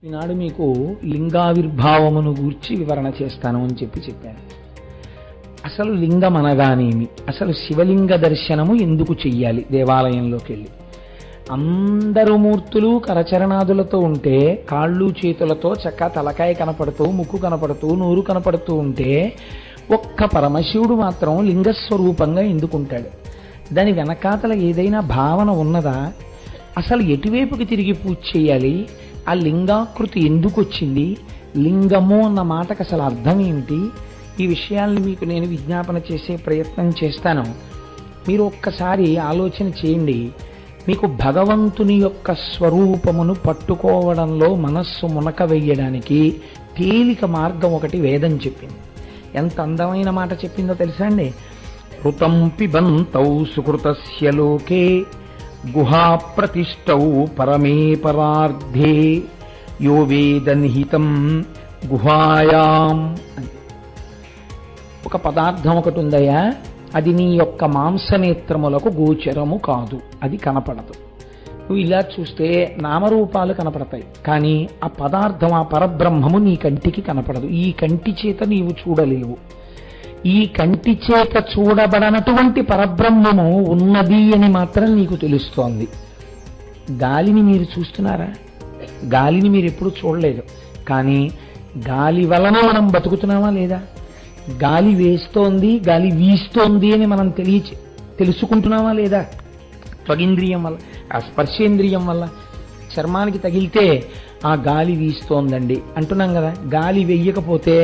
ఈనాడు మీకు లింగావిర్భావమును గూర్చి వివరణ చేస్తాను అని చెప్పాను. అసలు లింగం అనగానేమి, అసలు శివలింగ దర్శనము ఎందుకు చెయ్యాలి? దేవాలయంలోకి వెళ్ళి అందరు మూర్తులు కరచరణాదులతో ఉంటే, కాళ్ళు చేతులతో చక్క తలకాయ కనపడుతూ, ముక్కు కనపడుతూ, నోరు కనపడుతూ ఉంటే, ఒక్క పరమశివుడు మాత్రం లింగస్వరూపంగా ఎందుకుంటాడు? దాని వెనకాతల ఏదైనా భావన ఉన్నదా? అసలు ఎటువైపుకి తిరిగి పూజ చేయాలి? ఆ లింగాకృతి ఎందుకు వచ్చింది? లింగము అన్న మాటకు అసలు అర్థం ఏమిటి? ఈ విషయాల్ని మీకు నేను విజ్ఞాపన చేసే ప్రయత్నం చేస్తాను. మీరు ఒక్కసారి ఆలోచన చేయండి. మీకు భగవంతుని యొక్క స్వరూపమును పట్టుకోవడంలో మనస్సు మునక వేయడానికి తేలిక మార్గం ఒకటి వేదం చెప్పింది. ఎంత అందమైన మాట చెప్పిందో తెలుసా అండి? ఋతం పిబంతౌ సుకృతస్య లోకే గుహా ప్రతిష్టౌ పరమే పరార్ధే యో వేద నిహితం గుహాయాం. ఒక పదార్థం ఒకటి ఉందయ్యా, అది నీ యొక్క మాంసనేత్రములకు గోచరము కాదు, అది కనపడదు. నువ్వు ఇలా చూస్తే నామరూపాలు కనపడతాయి, కానీ ఆ పదార్థం, ఆ పరబ్రహ్మము నీ కంటికి కనపడదు. ఈ కంటి చేత నీవు చూడలేవు. ఈ కంటి చేత చూడబడనటువంటి పరబ్రహ్మము ఉన్నది అని మాత్రం నీకు తెలుస్తోంది. గాలిని మీరు చూస్తున్నారా? గాలిని మీరు ఎప్పుడు చూడలేదు, కానీ గాలి వలన మనం బతుకుతున్నామా లేదా? గాలి వేస్తోంది, గాలి వీస్తోంది అని మనం తెలుసుకుంటున్నామా లేదా? త్వగింద్రియం వల్ల, ఆ స్పర్శేంద్రియం వల్ల. చర్మానికి తగిలితే ఆ గాలి వీస్తోందండి అంటున్నాం కదా. గాలి వెయ్యకపోతే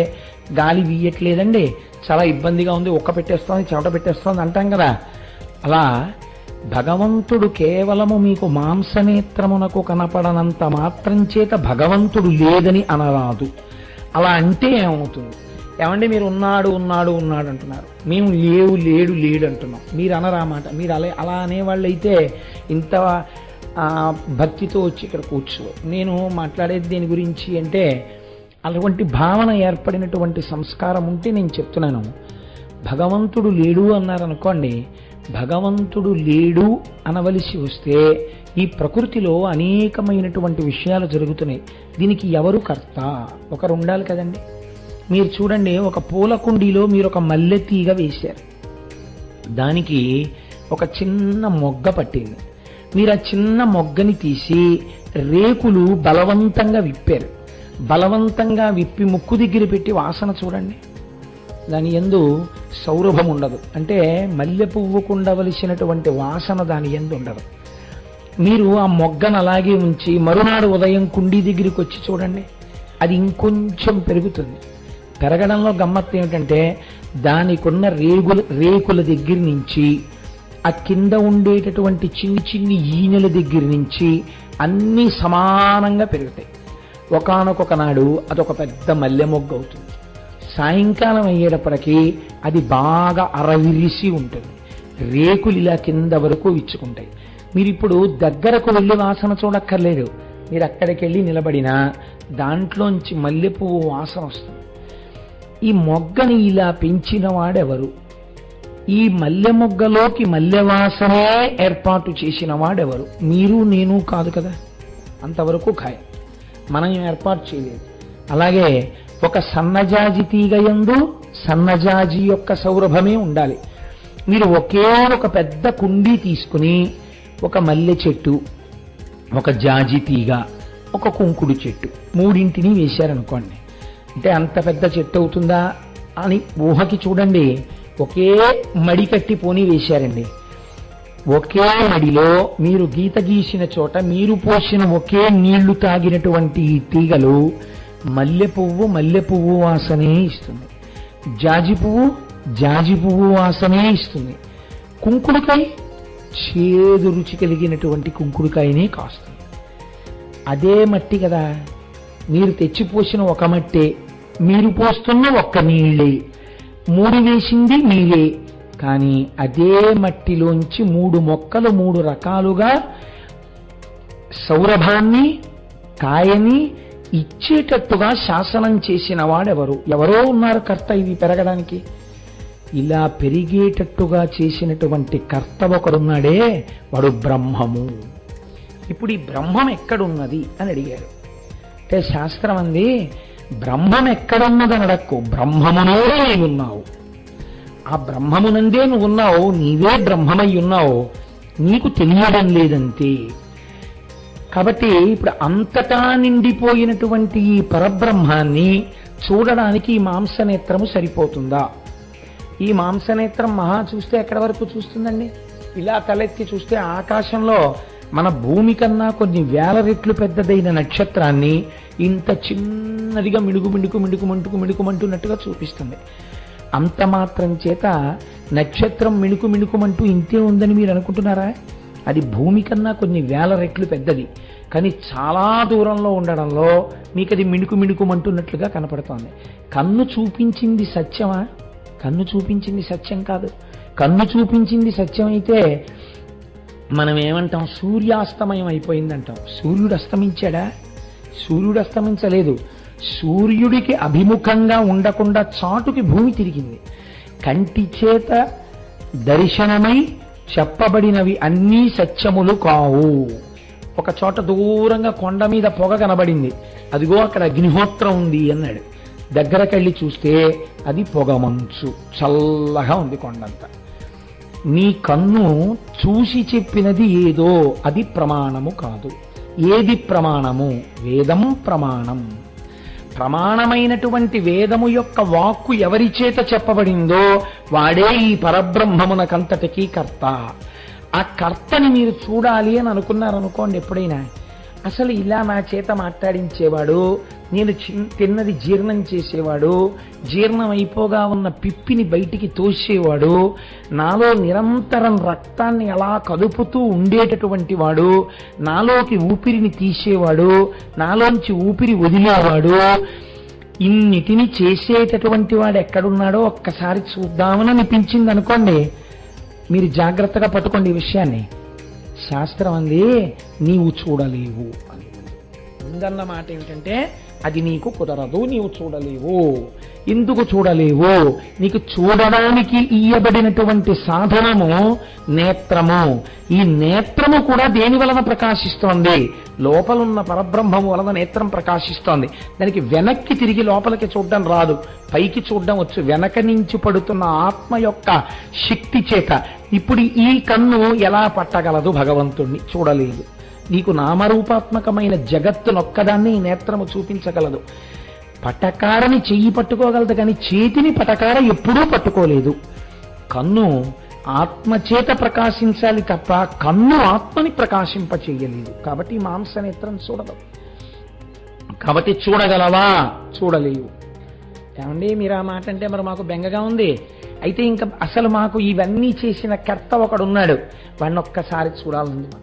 గాలి వీయట్లేదండి, చాలా ఇబ్బందిగా ఉంది, ఒక్క పెట్టేస్తోంది, చెమట పెట్టేస్తోంది అంటాం కదా. అలా భగవంతుడు కేవలము మీకు మాంసనేత్రమునకు కనపడనంత మాత్రం చేత భగవంతుడు లేదని అనరాదు. అలా అంటే ఏమవుతుంది? ఏమంటే మీరు ఉన్నాడు ఉన్నాడు ఉన్నాడు అంటున్నారు, మేము లేవు లేడు లేడు అంటున్నాం. మీరు అనరామాట. మీరు అలా అనేవాళ్ళు అయితే ఇంత భక్తితో వచ్చి ఇక్కడ కూర్చో. నేను మాట్లాడేది దేని గురించి అంటే, అటువంటి భావన ఏర్పడినటువంటి సంస్కారం ఉంటే నేను చెప్తున్నాను. భగవంతుడు లేడు అన్నారనుకోండి, భగవంతుడు లేడు అనవలసి వస్తే ఈ ప్రకృతిలో అనేకమైనటువంటి విషయాలు జరుగుతున్నాయి. దీనికి ఎవరు కర్త? ఒకరు ఉండాలి కదండి. మీరు చూడండి, ఒక పూల కుండీలో మీరు ఒక మల్లె తీగ వేశారు, దానికి ఒక చిన్న మొగ్గ పట్టింది. మీరు ఆ చిన్న మొగ్గని తీసి రేకులు బలవంతంగా విప్పారు. బలవంతంగా విప్పి ముక్కు దగ్గర పెట్టి వాసన చూడండి, దాని యందు సౌరభం ఉండదు. అంటే మల్లె పువ్వుకు ఉండవలసినటువంటి వాసన దాని యందు ఉండదు. మీరు ఆ మొగ్గను అలాగే ఉంచి మరునాడు ఉదయం కుండీ దగ్గరికి వచ్చి చూడండి, అది ఇంకొంచెం పెరుగుతుంది. పెరగడంలో గమ్మత్తు ఏమిటంటే, దానికున్న రేకుల దగ్గర నుంచి, ఆ కింద ఉండేటటువంటి చిన్ని చిన్ని ఈనెల దగ్గర నుంచి అన్నీ సమానంగా పెరుగుతాయి. ఒకానొక నాడు అదొక పెద్ద మల్లె మొగ్గ అవుతుంది. సాయంకాలం అయ్యేటప్పటికీ అది బాగా అరవిరిసి ఉంటుంది. రేకులు ఇలా కింద వరకు విచ్చుకుంటాయి. మీరు ఇప్పుడు దగ్గరకు వెళ్ళి వాసన చూడక్కర్లేదు. మీరు అక్కడికి వెళ్ళి నిలబడినా దాంట్లోంచి మల్లెపువ్వు వాసన వస్తుంది. ఈ మొగ్గని ఇలా పెంచిన వాడెవరు? ఈ మల్లె మొగ్గలోకి మల్లె వాసనే ఏర్పాటు చేసిన వాడెవరు? మీరు నేను కాదు కదా. అంతవరకు ఖాయం, మనం ఏర్పాటు చేయలేదు. అలాగే ఒక సన్నజాజి తీగ యందు సన్నజాజి యొక్క సౌరభమే ఉండాలి. మీరు ఒకే ఒక పెద్ద కుండీ తీసుకుని ఒక మల్లె చెట్టు, ఒక జాజి తీగ, ఒక కుంకుడు చెట్టు, మూడింటిని వేశారనుకోండి, అంటే అంత పెద్ద చెట్టు అవుతుందా అని ఊహకి చూడండి. ఒకే మడి కట్టి పోనీ వేశారండి. ఒకే మడిలో మీరు గీత గీసిన చోట మీరు పోసిన ఒకే నీళ్లు తాగినటువంటి ఈ తీగలు మల్లె పువ్వు వాసనే ఇస్తుంది, జాజి పువ్వు వాసనే ఇస్తుంది, కుంకుడుకాయ చేదు రుచి కలిగినటువంటి కుంకుడుకాయనే కాస్తుంది. అదే మట్టి కదా. మీరు తెచ్చిపోసిన ఒక మట్టే, మీరు పోస్తున్న ఒక్క నీళ్ళే, మూడు వేసింది మీరే, కానీ అదే మట్టిలోంచి మూడు మొక్కలు మూడు రకాలుగా సౌరభాన్ని, కాయని ఇచ్చేటట్టుగా శాసనం చేసిన వాడెవరు? ఎవరో ఉన్నారు కర్త ఇవి పెరగడానికి. ఇలా పెరిగేటట్టుగా చేసినటువంటి కర్త ఒకరున్నాడే, వాడు బ్రహ్మము. ఇప్పుడు ఈ బ్రహ్మం ఎక్కడున్నది అని అడిగారు. అంటే శాస్త్రం అంది బ్రహ్మం ఎక్కడున్నదని అడక్కు, బ్రహ్మమునే ఉన్నావు. ఆ బ్రహ్మమునందే నువ్వు ఉన్నావు, నీవే బ్రహ్మమై ఉన్నావు, నీకు తెలియడం లేదంతే. కాబట్టి ఇప్పుడు అంతటా నిండిపోయినటువంటి ఈ పరబ్రహ్మాన్ని చూడడానికి ఈ మాంసనేత్రము సరిపోతుందా? ఈ మాంసనేత్రం మహా చూస్తే ఎక్కడి వరకు చూస్తుందండి? ఇలా తలెత్తి చూస్తే ఆకాశంలో మన భూమి కన్నా కొన్ని వేల రెట్లు పెద్దదైన నక్షత్రాన్ని ఇంత చిన్నదిగా మిణుకుమంటున్నట్టుగా చూపిస్తుంది. అంత మాత్రం చేత నక్షత్రం మిణుకుమంటూ ఇంతే ఉందని మీరు అనుకుంటున్నారా? అది భూమి కన్నా కొన్ని వేల రెట్లు పెద్దది, కానీ చాలా దూరంలో ఉండడంలో మీకు అది మిణుకుమంటున్నట్లుగా కనపడుతోంది. కన్ను చూపించింది సత్యమా? కన్ను చూపించింది సత్యం కాదు. కన్ను చూపించింది సత్యం అయితే మనం ఏమంటాం? సూర్యాస్తమయం అయిపోయిందంటాం. సూర్యుడు అస్తమించాడా? సూర్యుడు అస్తమించలేదు. సూర్యుడికి అభిముఖంగా ఉండకుండా చాటుకి భూమి తిరిగింది. కంటి చేత దర్శనమై చెప్పబడినవి అన్నీ సత్యములు కావు. ఒక చోట దూరంగా కొండ మీద పొగ కనబడింది, అదిగో అక్కడ అగ్నిహోత్రం ఉంది అన్నాడు. దగ్గరకెళ్ళి చూస్తే అది పొగమంచు, చల్లగా ఉంది కొండంతా. నీ కన్ను చూసి చెప్పినది ఏదో అది ప్రమాణము కాదు. ఏది ప్రమాణము? వేదం ప్రమాణం. ప్రమాణమైనటువంటి వేదము యొక్క వాక్కు ఎవరి చేత చెప్పబడిందో వాడే ఈ పరబ్రహ్మమునకంతటికీ కర్త. ఆ కర్తని మీరు చూడాలి అని అనుకున్నారనుకోండి, ఎప్పుడైనా అసలు ఇలా నా చేత మాట్లాడించేవాడు, నేను తిన్నది జీర్ణం చేసేవాడు, జీర్ణం అయిపోగా ఉన్న పిప్పిని బయటికి తోసేవాడు, నాలో నిరంతరం రక్తాన్ని అలా కదుపుతూ ఉండేటటువంటి వాడు, నాలోకి ఊపిరిని తీసేవాడు, నాలోంచి ఊపిరి వదిలేవాడు, ఇన్నిటిని చేసేటటువంటి వాడు ఎక్కడున్నాడో ఒక్కసారి చూద్దామని అనిపించింది అనుకోండి, మీరు జాగ్రత్తగా పట్టుకోండి ఈ విషయాన్ని. శాస్త్రం అంది నీవు చూడలేవు అని. ముందన్న మాట ఏమిటంటే అది నీకు కుదరదు, నీవు చూడలేవు. ఎందుకు చూడలేవు? నీకు చూడడానికి ఇయ్యబడినటువంటి సాధనము నేత్రము. ఈ నేత్రము కూడా దేని వలన ప్రకాశిస్తోంది? లోపలున్న పరబ్రహ్మము వలన నేత్రం ప్రకాశిస్తోంది. దానికి వెనక్కి తిరిగి లోపలికి చూడడం రాదు, పైకి చూడడం వచ్చు, వెనక నుంచి పడుతున్న ఆత్మ యొక్క శక్తి చేత. ఇప్పుడు ఈ కన్ను ఎలా పట్టగలదు భగవంతుణ్ణి? చూడలేదు. నీకు నామరూపాత్మకమైన జగత్తునొక్కదాన్ని ఈ నేత్రము చూపించగలదు. పటకారని చెయ్యి పట్టుకోగలదు, కానీ చేతిని పటకార ఎప్పుడూ పట్టుకోలేదు. కన్ను ఆత్మచేత ప్రకాశించాలి తప్ప కన్ను ఆత్మని ప్రకాశింపచేయలేదు. కాబట్టి మాంసనేత్రం చూడదు. కాబట్టి చూడగలవా? చూడలేవు. ఏమండి మీరు ఆ మాట అంటే మరి మాకు బెంగగా ఉంది. అయితే ఇంకా అసలు మాకు ఇవన్నీ చేసిన కర్త ఒకడున్నాడు, వాడిని ఒక్కసారి చూడాలండి.